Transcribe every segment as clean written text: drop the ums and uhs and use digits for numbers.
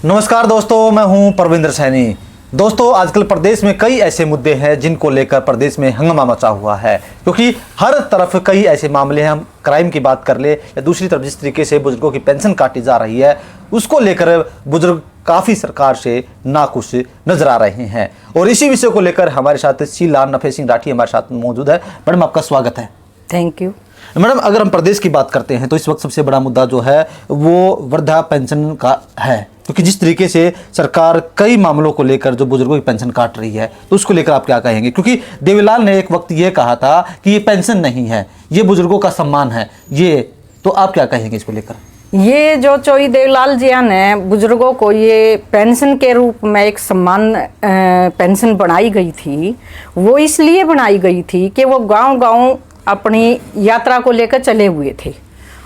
नमस्कार दोस्तों, मैं हूं परविंदर सैनी। दोस्तों, आजकल प्रदेश में कई ऐसे मुद्दे हैं जिनको लेकर प्रदेश में हंगामा मचा हुआ है, क्योंकि हर तरफ कई ऐसे मामले हैं। हम क्राइम की बात कर ले या दूसरी तरफ जिस तरीके से बुजुर्गों की पेंशन काटी जा रही है, उसको लेकर बुजुर्ग काफ़ी सरकार से नाखुश नजर आ रहे हैं। और इसी विषय को लेकर हमारे साथ शीला नफे सिंह राठी हमारे साथ मौजूद है। मैडम, आपका स्वागत है। Thank you. मैडम, अगर हम प्रदेश की बात करते हैं तो इस वक्त सबसे बड़ा मुद्दा जो है वो वृद्धा पेंशन का है, क्योंकि जिस तरीके से सरकार कई मामलों को लेकर जो बुजुर्गों की पेंशन काट रही है, तो उसको लेकर आप क्या कहेंगे? क्योंकि देवीलाल ने एक वक्त ये कहा था कि ये पेंशन नहीं है, ये बुजुर्गों का सम्मान है। ये तो आप क्या कहेंगे इसको लेकर? ये जो चोई देवीलाल जी ने बुजुर्गों को ये पेंशन के रूप में एक सम्मान पेंशन बनाई गई थी, वो इसलिए बनाई गई थी कि वो गांव-गांव अपनी यात्रा को लेकर चले हुए थे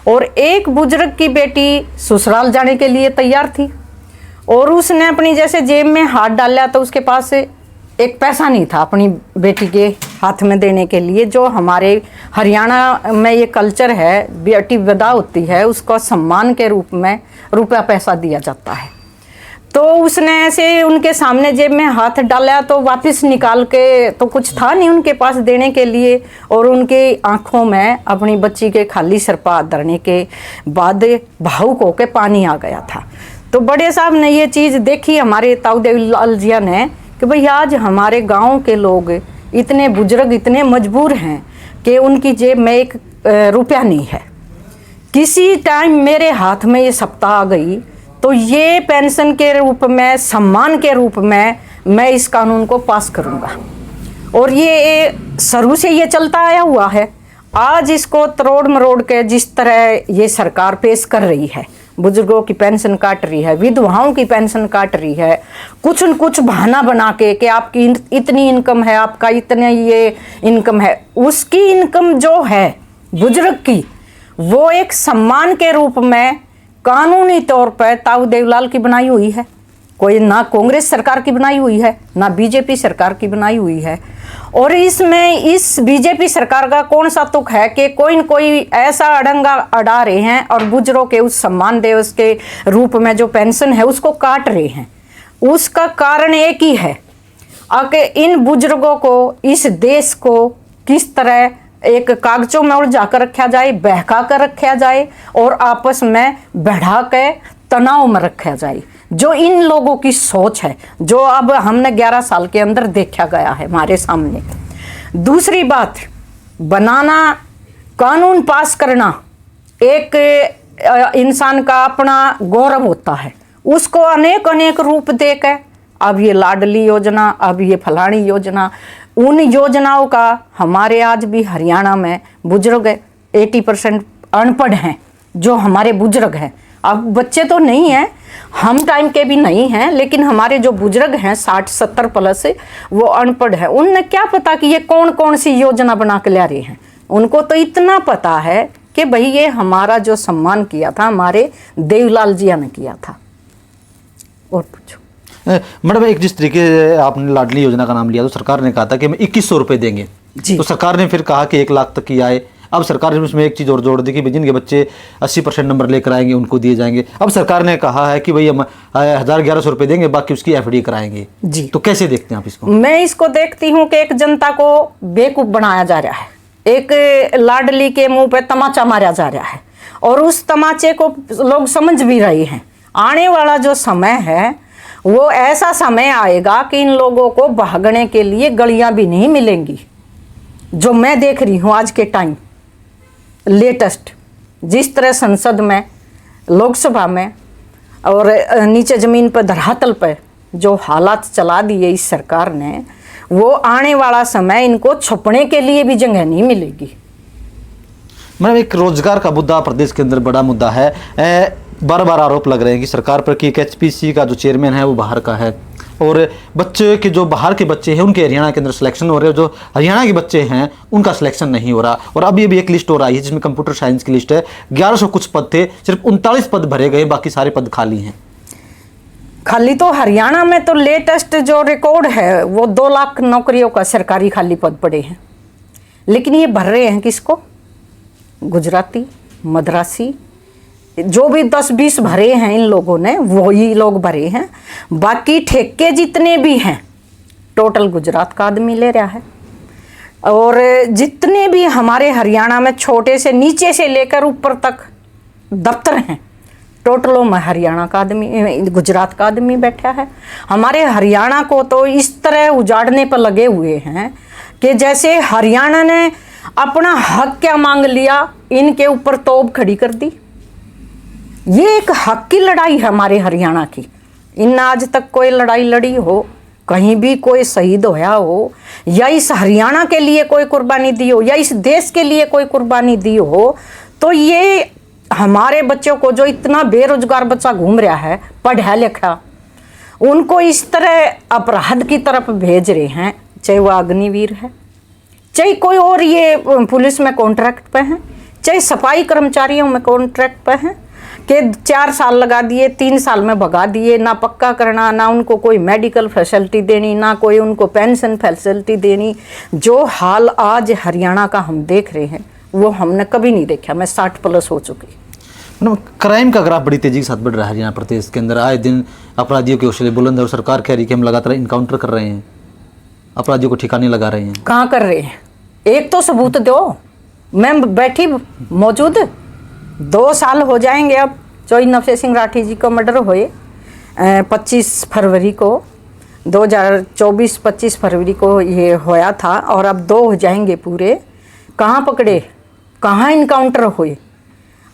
और एक बुजुर्ग की बेटी ससुराल जाने के लिए तैयार थी और उसने अपनी जैसे जेब में हाथ डाला तो उसके पास एक पैसा नहीं था अपनी बेटी के हाथ में देने के लिए। जो हमारे हरियाणा में ये कल्चर है, बेटी विदा होती है उसको सम्मान के रूप में रुपया पैसा दिया जाता है। तो उसने ऐसे उनके सामने जेब में हाथ डाला तो वापस निकाल के तो कुछ था नहीं उनके पास देने के लिए, और उनकी आंखों में अपनी बच्ची के खाली सर पर हाथ धरने के बाद भावुक होकर पानी आ गया था। तो बड़े साहब ने ये चीज़ देखी हमारे ताऊ देवीलाल जी ने कि भाई आज हमारे गांव के लोग इतने बुजुर्ग इतने मजबूर हैं कि उनकी जेब में एक रुपया नहीं है। किसी टाइम मेरे हाथ में ये सप्ताह आ गई तो ये पेंशन के रूप में, सम्मान के रूप में मैं इस कानून को पास करूँगा। और ये शुरू से ये चलता आया हुआ है। आज इसको तरोड़ मरोड़ के जिस तरह ये सरकार पेश कर रही है, बुजुर्गों की पेंशन काट रही है, विधवाओं की पेंशन काट रही है, कुछ न कुछ बहाना बना के कि आपकी इतनी इनकम है, आपका इतने ये इनकम है। उसकी इनकम जो है बुजुर्ग की, वो एक सम्मान के रूप में कानूनी तौर पर ताऊ देवीलाल की बनाई हुई है। कोई ना कांग्रेस सरकार की बनाई हुई है ना बीजेपी सरकार की बनाई हुई है। और इसमें इस बीजेपी सरकार का कौन सा तुक है कि कोई न कोई ऐसा अड़ंगा अड़ा रहे हैं और बुजुर्गों के उस सम्मान दिवस के रूप में जो पेंशन है उसको काट रहे हैं। उसका कारण एक ही है कि इन बुजुर्गों को, इस देश को किस तरह एक कागजों में उलझा कर रखा जाए, बहका कर रखा जाए और आपस में बढ़ा के तनाव में रखा जाए। जो इन लोगों की सोच है, जो अब हमने 11 साल के अंदर देखा गया है हमारे सामने। दूसरी बात, बनाना, कानून पास करना एक इंसान का अपना गौरव होता है। उसको अनेक अनेक रूप देकर अब ये लाडली योजना, अब ये फलानी योजना, उन योजनाओं का हमारे आज भी हरियाणा में बुजुर्ग 80% अनपढ़ हैं। जो हमारे बुजुर्ग हैं, अब बच्चे तो नहीं हैं, हम टाइम के भी नहीं हैं, लेकिन हमारे जो बुजुर्ग हैं 60-70 प्लस, वो अनपढ़ हैं। उन्हें क्या पता कि ये कौन कौन सी योजना बना के ला रहे हैं। उनको तो इतना पता है कि भाई ये हमारा जो सम्मान किया था हमारे देवीलाल जी ने किया था। और पूछो मैडम, एक जिस तरीके से आपने लाडली योजना का नाम लिया तो सरकार ने कहा था कि हम 2100 रुपये देंगे जी। तो सरकार ने फिर कहा कि 1 लाख तक की आए। अब सरकार ने उसमें एक चीज़ और जोड़ दी कि जिनके बच्चे 80% नंबर लेकर आएंगे उनको दिए जाएंगे। अब सरकार ने कहा है कि भाई हम 1100 रुपये देंगे, बाकी उसकी एफडी कराएंगे जी। तो कैसे देखते हैं आप इसको? मैं इसको देखती हूँ कि एक जनता को बेवकूफ़ बनाया जा रहा है, एक लाडली के मुंह पे तमाचा मारा जा रहा है और उस तमाचे को लोग समझ भी रहे हैं। आने वाला जो समय है वो ऐसा समय आएगा कि इन लोगों को भागने के लिए गलियां भी नहीं मिलेंगी। जो मैं देख रही हूँ आज के टाइम लेटेस्ट, जिस तरह संसद में, लोकसभा में और नीचे ज़मीन पर धरातल पर जो हालात चला दिए इस सरकार ने, वो आने वाला समय इनको छुपने के लिए भी जगह नहीं मिलेगी। मैडम, एक रोजगार का मुद्दा प्रदेश के अंदर बड़ा मुद्दा है। बार बार आरोप लग रहे हैं कि सरकार पर कि एचपीसी का जो चेयरमैन है वो बाहर का है और बच्चे के जो बाहर के बच्चे हैं उनके हरियाणा के अंदर सिलेक्शन हो रहे हैं, जो हरियाणा के बच्चे हैं उनका सिलेक्शन नहीं हो रहा। और अभी अभी एक लिस्ट हो रही है जिसमें कंप्यूटर साइंस की लिस्ट है, 1100 कुछ पद थे, सिर्फ 39 पद भरे गए, बाकी सारे पद खाली हैं। खाली तो हरियाणा में तो लेटेस्ट जो रिकॉर्ड है वो 2 लाख नौकरियों का सरकारी खाली पद पड़े हैं, लेकिन ये भर रहे हैं किसको? गुजराती, मद्रासी, जो भी 10-20 भरे हैं इन लोगों ने वही लोग भरे हैं। बाकी ठेके जितने भी हैं टोटल गुजरात का आदमी ले रहा है। और जितने भी हमारे हरियाणा में छोटे से नीचे से लेकर ऊपर तक दफ्तर हैं टोटलों में हरियाणा का आदमी, गुजरात का आदमी बैठा है। हमारे हरियाणा को तो इस तरह उजाड़ने पर लगे हुए हैं कि जैसे हरियाणा ने अपना हक क्या मांग लिया, इनके ऊपर तोप खड़ी कर दी। ये एक हक की लड़ाई है हमारे हरियाणा की। इन आज तक कोई लड़ाई लड़ी हो, कहीं भी कोई शहीद होया हो, या इस हरियाणा के लिए कोई कुर्बानी दी हो, या इस देश के लिए कोई कुर्बानी दी हो, तो ये हमारे बच्चों को जो इतना बेरोजगार बच्चा घूम रहा है पढ़ा लिखा, उनको इस तरह अपराध की तरफ भेज रहे हैं। चाहे वो अग्निवीर है, चाहे कोई और ये पुलिस में कॉन्ट्रैक्ट पे हैं, चाहे सफाई कर्मचारियों में कॉन्ट्रैक्ट पे हैं, कि 4 साल लगा दिए, 3 साल में भगा दिए, ना पक्का करना, ना उनको कोई मेडिकल फैसिलिटी देनी, ना कोई उनको पेंशन फैसिलिटी देनी। जो हाल आज हरियाणा का हम देख रहे हैं वो हमने कभी नहीं देखा। मैं 60+ हो चुकी। मतलब क्राइम का ग्राफ बड़ी तेजी के साथ बढ़ रहा है हरियाणा प्रदेश के अंदर। आए दिन अपराधियों के हौसले बुलंद है और सरकार कह रही है कि हम लगातार इनकाउंटर कर रहे हैं, अपराधियों को ठिकाने लगा रहे हैं। कहाँ कर रहे हैं? एक तो सबूत दो। मैं बैठी मौजूद 2 साल हो जाएंगे अब जो नफे सिंह राठी जी का मर्डर हुए 25 फरवरी को 2024, 25 फरवरी को ये होया था, और अब 2 हो जाएंगे पूरे। कहाँ पकड़े, कहाँ इनकाउंटर हुए?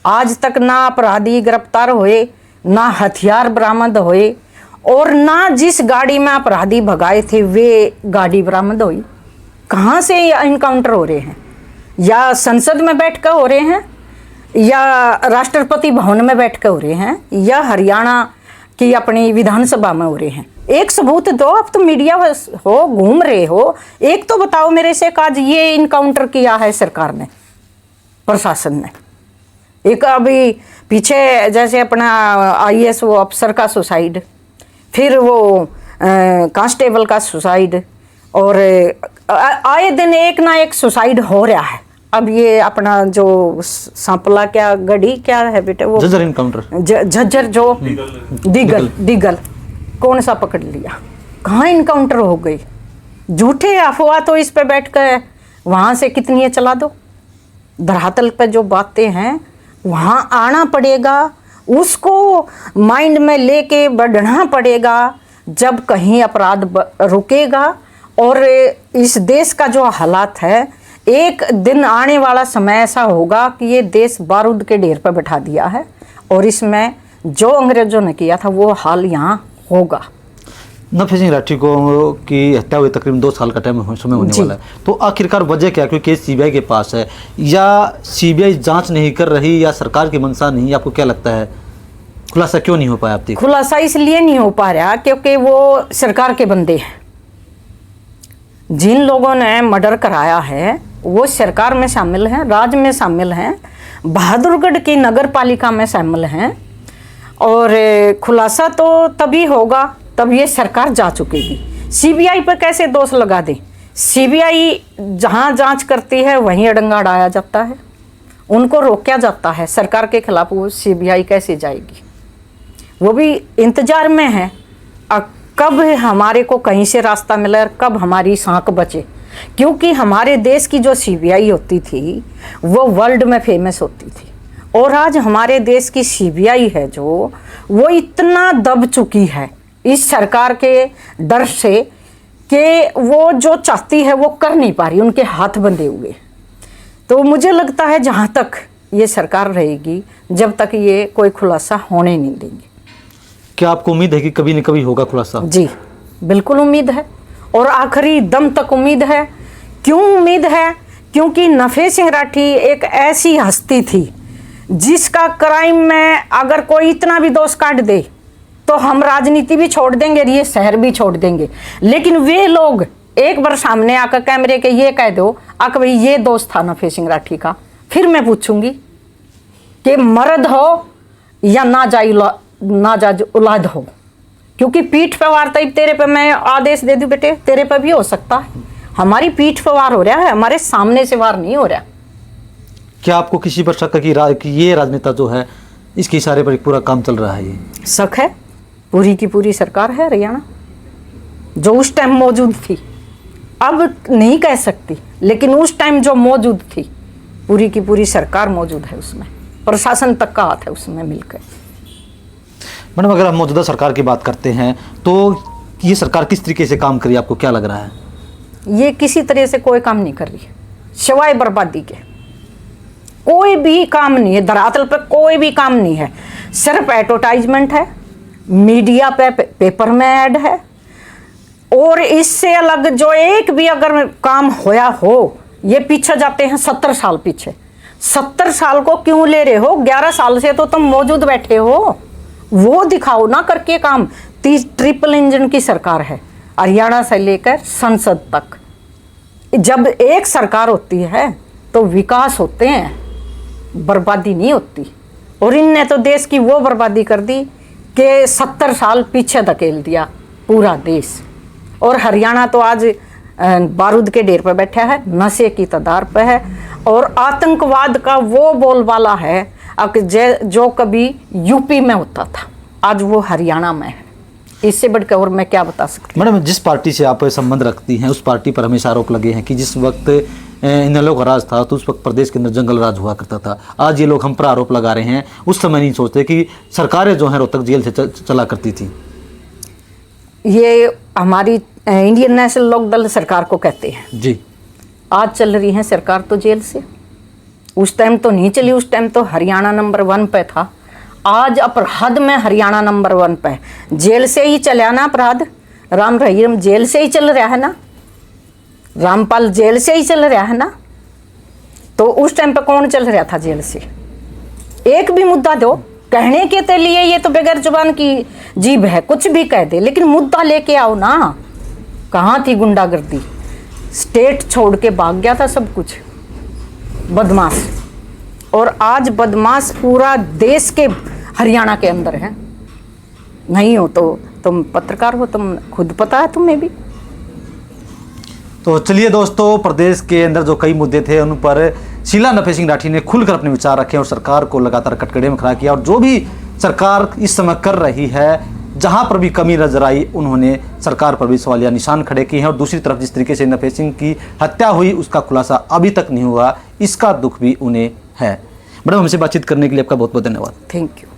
आज तक ना अपराधी गिरफ्तार हुए, ना हथियार बरामद हुए, और ना जिस गाड़ी में अपराधी भगाए थे वे गाड़ी बरामद हुई। कहाँ से इनकाउंटर हो रहे हैं? या संसद में बैठकर हो रहे हैं, या राष्ट्रपति भवन में बैठकर हो रहे हैं, या हरियाणा की अपनी विधानसभा में हो रहे हैं? एक सबूत दो। अब तो मीडिया हो, घूम रहे हो, एक तो बताओ मेरे से आज ये इनकाउंटर किया है सरकार ने, प्रशासन ने। एक अभी पीछे जैसे अपना IAS वो अफसर का सुसाइड, फिर वो कांस्टेबल का सुसाइड, और आए दिन एक ना एक सुसाइड हो रहा है। अब ये अपना जो सांपला क्या गढ़ी क्या है बेटे, वो झज्जर इनकाउंटर, झज्जर जो दिगल कौन सा पकड़ लिया? कहाँ इनकाउंटर हो गई? झूठे अफवाह तो इस पे बैठ कर वहाँ से कितनी चला दो। धरातल पे जो बातें हैं वहाँ आना पड़ेगा, उसको माइंड में लेके बढ़ना पड़ेगा, जब कहीं अपराध रुकेगा। और इस देश का जो हालात है, एक दिन आने वाला समय ऐसा होगा कि ये देश बारूद के ढेर पर बैठा दिया है, और इसमें जो अंग्रेजों ने किया था वो हाल यहाँ होगा। नफे सिंह राठी को की हत्या हुई तकरीबन 2 साल का समय होने वाला है, तो आखिरकार वजह क्या? क्योंकि CBI के पास है, या CBI जांच नहीं कर रही, या सरकार की मंशा नहीं? आपको क्या लगता है खुलासा क्यों नहीं हो पाया? आप खुलासा इसलिए नहीं हो पा रहा क्योंकि वो सरकार के बंदे हैं। जिन लोगों ने मर्डर कराया है वो सरकार में शामिल हैं, राज में शामिल हैं, बहादुरगढ़ की नगर पालिका में शामिल हैं। और खुलासा तो तभी होगा तब ये सरकार जा चुकेगी। CBI पर कैसे दोष लगा दें? CBI जहाँ जांच करती है वहीं अड़ंगा अड़ाया जाता है, उनको रोका जाता है। सरकार के खिलाफ वो CBI कैसे जाएगी? वो भी इंतजार में है कब हमारे को कहीं से रास्ता मिले और कब हमारी सांख बचे। क्योंकि हमारे देश की जो CBI होती थी वो वर्ल्ड में फेमस होती थी, और आज हमारे देश की CBI है जो वो इतना दब चुकी है इस सरकार के डर से कि वो जो चाहती है वो कर नहीं पा रही, उनके हाथ बंधे हुए। तो मुझे लगता है जहाँ तक ये सरकार रहेगी जब तक ये कोई खुलासा होने नहीं देंगे। क्या आपको उम्मीद है कि कभी न कभी होगा खुलासा? जी बिल्कुल उम्मीद है, और आखिरी दम तक उम्मीद है। क्यों उम्मीद है? क्योंकि नफे सिंह राठी एक ऐसी हस्ती थी जिसका क्राइम में अगर कोई इतना भी दोष काट दे तो हम राजनीति भी छोड़ देंगे और ये शहर भी छोड़ देंगे। लेकिन वे लोग एक बार सामने आकर कैमरे के ये कह दो आकर भाई ये दोस्त था नफे सिंह राठी का, फिर मैं पूछूंगी कि मर्द हो या नाजायज औलाद हो। क्योंकि पीठ पे वार तब तेरे पे मैं आदेश दे दूं बेटे तेरे पे भी हो सकता है। हमारी पीठ पे वार हो रहा है, हमारे सामने से वार नहीं हो रहा। क्या आपको किसी पर शक है कि ये राजनेता जो है इसके इशारे पर पूरा काम चल रहा है ये? शक है, पूरी की पूरी सरकार है हरियाणा जो उस टाइम मौजूद थी, अब नहीं कह सकती, लेकिन उस टाइम जो मौजूद थी पूरी की पूरी सरकार मौजूद है उसमें, प्रशासन तक का हाथ है उसमें मिलकर। मैडम, अगर हम मौजूदा सरकार की बात करते हैं तो ये सरकार किस तरीके से काम करी, आपको क्या लग रहा है? ये किसी तरह से कोई काम नहीं कर रही है, सिवाय बर्बादी के कोई भी काम नहीं है, धरातल पर कोई भी काम नहीं है। सिर्फ एडवर्टाइजमेंट है, मीडिया पे पेपर में ऐड है, और इससे अलग जो एक भी अगर काम होया हो, ये पीछे जाते हैं 70 साल पीछे। 70 साल को क्यों ले रहे हो? 11 साल से तो तुम मौजूद बैठे हो, वो दिखाओ ना करके काम। ट्रिपल इंजन की सरकार है हरियाणा से लेकर संसद तक। जब एक सरकार होती है तो विकास होते हैं, बर्बादी नहीं होती। और इनने तो देश की वो बर्बादी कर दी कि 70 साल पीछे धकेल दिया पूरा देश। और हरियाणा तो आज बारूद के ढेर पर बैठा है, नशे की तदार पे है, और आतंकवाद का वो बोलबाला है जो कभी यूपी में होता था, आज वो हरियाणा में है। इससे बढ़कर और मैं क्या बता सकती हूँ। मैडम, जिस पार्टी से आप संबंध रखती हैं उस पार्टी पर हमेशा आरोप लगे हैं कि जिस वक्त इनेलो का राज था तो उस वक्त प्रदेश के अंदर जंगल राज हुआ करता था। आज ये लोग हम पर आरोप लगा रहे हैं, उस समय नहीं सोचते कि सरकारें जो हैं रोहतक जेल से चला करती थी। ये हमारी इंडियन नेशनल लोक दल सरकार को कहते हैं जी। आज चल रही है सरकार तो जेल से, उस टाइम तो नहीं चली, उस टाइम तो हरियाणा नंबर 1 पे था। आज अपराध में हरियाणा नंबर 1 पे, जेल से ही चला ना अपराध। राम रहीम जेल से ही चल रहा है ना, रामपाल जेल से ही चल रहा है ना, तो उस टाइम पे कौन चल रहा था जेल से? एक भी मुद्दा दो कहने के लिए, ये तो बगैर जुबान की जीभ है, कुछ भी कह दे, लेकिन मुद्दा लेके आओ ना। कहाँ थी गुंडागर्दी? स्टेट छोड़ के भाग गया था सब कुछ, बदमाश। और आज बदमाश पूरा देश के हरियाणा के अंदर है। नहीं हो तो तुम पत्रकार हो, तुम खुद पता है तुम्हें भी। तो चलिए दोस्तों, प्रदेश के अंदर जो कई मुद्दे थे उन पर शीला नफे सिंह राठी ने खुलकर अपने विचार रखे और सरकार को लगातार कटघरे में खड़ा किया। और जो भी सरकार इस समय कर रही है, जहां पर भी कमी नजर आई, उन्होंने सरकार पर भी सवालिया निशान खड़े किए हैं। और दूसरी तरफ जिस तरीके से नफे सिंह की हत्या हुई उसका खुलासा अभी तक नहीं हुआ, इसका दुख भी उन्हें है। मैडम, हमसे बातचीत करने के लिए आपका बहुत बहुत धन्यवाद। Thank you.